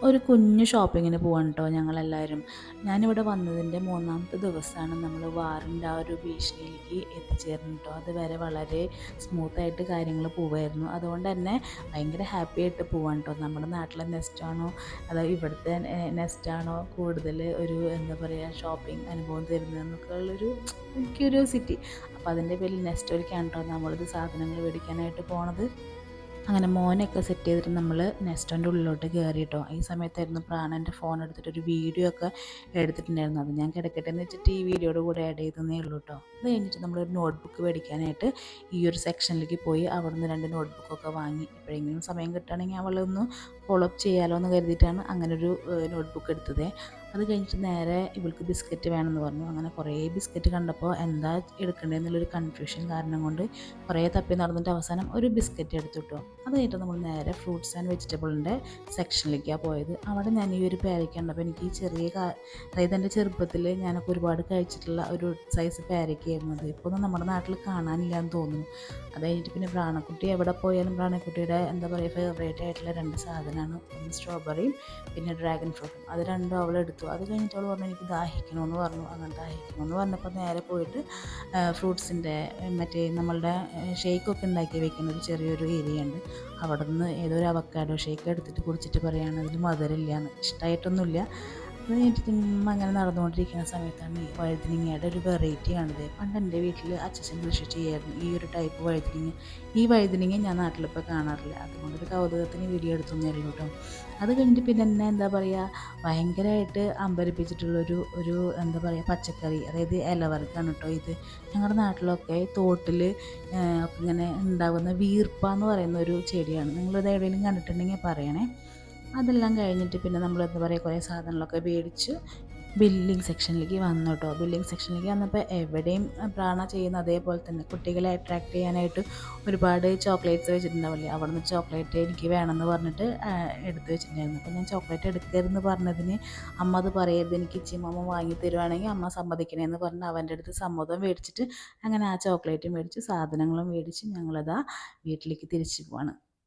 ഒരു കുഞ്ഞു ഷോപ്പിങ്ങിന് പോവാണ് കേട്ടോ ഞങ്ങളെല്ലാവരും. ഞാനിവിടെ വന്നതിൻ്റെ മൂന്നാമത്തെ ദിവസമാണ് നമ്മൾ വാറിൻ്റെ ആ ഒരു ഭീഷണിയിലേക്ക് എത്തിച്ചേർന്നത് കേട്ടോ. അതുവരെ വളരെ സ്മൂത്തായിട്ട് കാര്യങ്ങൾ പോവായിരുന്നു. അതുകൊണ്ട് തന്നെ ഭയങ്കര ഹാപ്പി ആയിട്ട് പോവാണ് കേട്ടോ. നമ്മുടെ നാട്ടിലെ നെസ്റ്റാണോ അതോ ഇവിടുത്തെ നെസ്റ്റാണോ കൂടുതൽ ഒരു എന്താ പറയുക ഷോപ്പിംഗ് അനുഭവം തരുന്നതെന്നൊക്കെ ഉള്ളൊരു ക്യൂരിയോസിറ്റി. അപ്പോൾ അതിൻ്റെ പേരിൽ നെസ്റ്റോയിലേക്കാണ് കേട്ടോ നമ്മളിത് സാധനങ്ങൾ മേടിക്കാനായിട്ട് പോണത്. അങ്ങനെ മോനെയൊക്കെ സെറ്റ് ചെയ്തിട്ട് നമ്മൾ നെസ്റ്റോൻ്റെ ഉള്ളിലോട്ട് കയറി കേട്ടോ. ഈ സമയത്തായിരുന്നു പ്രാണൻ്റെ ഫോൺ എടുത്തിട്ട് ഒരു വീഡിയോ ഒക്കെ എടുത്തിട്ടുണ്ടായിരുന്നു. അത് ഞാൻ കിടക്കട്ടെ എന്ന് വെച്ചിട്ട് ഈ വീഡിയോയുടെ കൂടെ ആഡ് ചെയ്തതേ ഉള്ളൂ കേട്ടോ. അത് കഴിഞ്ഞിട്ട് നമ്മളൊരു നോട്ട്ബുക്ക് മേടിക്കാനായിട്ട് ഈ ഒരു സെക്ഷനിലേക്ക് പോയി അവിടെ നിന്ന് 2 നോട്ട്ബുക്കൊക്കെ വാങ്ങി. എപ്പോഴെങ്കിലും സമയം കിട്ടുകയാണെങ്കിൽ അവളൊന്ന് ഫോളോ അപ്പ് ചെയ്യാമല്ലോ എന്ന് കരുതിയിട്ടാണ് അങ്ങനെ ഒരു നോട്ട്ബുക്ക് എടുത്തത്. അത് കഴിഞ്ഞിട്ട് നേരെ ഇവൾക്ക് ബിസ്ക്കറ്റ് വേണമെന്ന് പറഞ്ഞു. അങ്ങനെ കുറേ ബിസ്ക്കറ്റ് കണ്ടപ്പോൾ എന്താ എടുക്കേണ്ടതെന്നുള്ളൊരു കൺഫ്യൂഷൻ കാരണം കൊണ്ട് കുറേ തപ്പി നടന്നിട്ട് അവസാനം ഒരു ബിസ്ക്കറ്റ് എടുത്തു കിട്ടും. അത് കഴിഞ്ഞിട്ട് നമ്മൾ നേരെ ഫ്രൂട്ട്സ് ആൻഡ് വെജിറ്റബിളിൻ്റെ സെക്ഷനിലേക്കാണ് പോയത്. അവിടെ ഞാൻ ഈ ഒരു പേരയ്ക്ക കണ്ടപ്പോൾ എനിക്ക് ഈ അതായത് എൻ്റെ ചെറുപ്പത്തിൽ ഞാനൊക്കെ ഒരുപാട് കഴിച്ചിട്ടുള്ള ഒരു സൈസ് പേരയ്ക്കായിരുന്നു അത്. ഇപ്പോൾ ഒന്നും നമ്മുടെ നാട്ടിൽ കാണാനില്ല എന്ന് തോന്നുന്നു. അത് കഴിഞ്ഞിട്ട് പിന്നെ പ്രാണക്കുട്ടി എവിടെ പോയാലും പ്രാണക്കുട്ടിയുടെ എന്താ പറയുക ഫേവറേറ്റ് ആയിട്ടുള്ള 2 സാധനമാണ്. ഒന്ന് സ്ട്രോബെറിയും പിന്നെ ഡ്രാഗൺ ഫ്രൂട്ടും. അത് രണ്ടും അവൾ എടുത്തു. അത് കഴിഞ്ഞിട്ട് അവൾ പറഞ്ഞു എനിക്ക് ദാഹിക്കണമെന്ന് പറഞ്ഞു. അങ്ങനെ ദാഹിക്കണമെന്ന് പറഞ്ഞപ്പോൾ നേരെ പോയിട്ട് ഫ്രൂട്ട്സിൻ്റെ മറ്റേ നമ്മളുടെ ഷേക്കൊക്കെ ഉണ്ടാക്കി വെക്കുന്ന ഒരു ചെറിയൊരു ഏരിയ ഉണ്ട്. അവിടെ നിന്ന് ഏതോ ഒരു അവക്കാഡോ ഷേക്ക് എടുത്തിട്ട് കുടിച്ചിട്ട് പറയുകയാണ് അതിൽ മധുരമില്ല എന്ന്. ഇഷ്ടമായിട്ടൊന്നുമില്ല. അത് കഴിഞ്ഞിട്ട് അങ്ങനെ നടന്നുകൊണ്ടിരിക്കുന്ന സമയത്താണ് ഈ വഴുതനങ്ങയുടെ ഒരു വെറൈറ്റി കാണുന്നത്. പണ്ട് എൻ്റെ വീട്ടിൽ അച്ഛൻ കൃഷി ചെയ്യായിരുന്നു ഈ ഒരു ടൈപ്പ് വഴുതനങ്ങ. ഈ വഴുതനങ്ങ ഞാൻ നാട്ടിലിപ്പോൾ കാണാറില്ല. അതുകൊണ്ടൊരു കൗതുകത്തിന് വീഡിയോ എടുത്തൊന്നേ ഉള്ളൂ കേട്ടോ. അത് കഴിഞ്ഞിട്ട് പിന്നെ എന്നെ എന്താ പറയുക ഭയങ്കരമായിട്ട് അമ്പരിപ്പിച്ചിട്ടുള്ളൊരു എന്താ പറയുക പച്ചക്കറി, അതായത് ഇലവർഗ്ഗമാണ് കേട്ടോ ഇത്. ഞങ്ങളുടെ നാട്ടിലൊക്കെ തോട്ടിൽ ഇങ്ങനെ ഉണ്ടാകുന്ന വീർപ്പ എന്ന് പറയുന്ന ഒരു ചെടിയാണ്. നിങ്ങളിത് എവിടെയെങ്കിലും കണ്ടിട്ടുണ്ടെങ്കിൽ പറയണേ. അതെല്ലാം കഴിഞ്ഞിട്ട് പിന്നെ നമ്മൾ എന്താ പറയുക കുറേ സാധനങ്ങളൊക്കെ മേടിച്ച് ബില്ലിംഗ് സെക്ഷനിലേക്ക് വന്നു കേട്ടോ. ബില്ലിംഗ് സെക്ഷനിലേക്ക് വന്നപ്പോൾ എവിടെയും പ്രാണ ചെയ്യുന്ന അതേപോലെ തന്നെ കുട്ടികളെ അട്രാക്റ്റ് ചെയ്യാനായിട്ട് ഒരുപാട് ചോക്ലേറ്റ്സ് വെച്ചിട്ടുണ്ടാവില്ലേ. അവിടെ നിന്ന് ചോക്ലേറ്റ് എനിക്ക് വേണമെന്ന് പറഞ്ഞിട്ട് എടുത്ത് വെച്ചിട്ടുണ്ടായിരുന്നു. അപ്പോൾ ഞാൻ ചോക്ലേറ്റ് എടുക്കരുതെന്ന് പറഞ്ഞതിന് അമ്മ അത് പറയരുത്, എനിക്ക് ഇച്ചിമ്മ വാങ്ങി തരുവാണെങ്കിൽ അമ്മ സമ്മതിക്കണേന്ന് പറഞ്ഞ് അവൻ്റെ അടുത്ത് സമ്മതം മേടിച്ചിട്ട് അങ്ങനെ ആ ചോക്ലേറ്റ് മേടിച്ച് സാധനങ്ങളും മേടിച്ച് ഞങ്ങളതാ വീട്ടിലേക്ക് തിരിച്ചു പോവാണ്.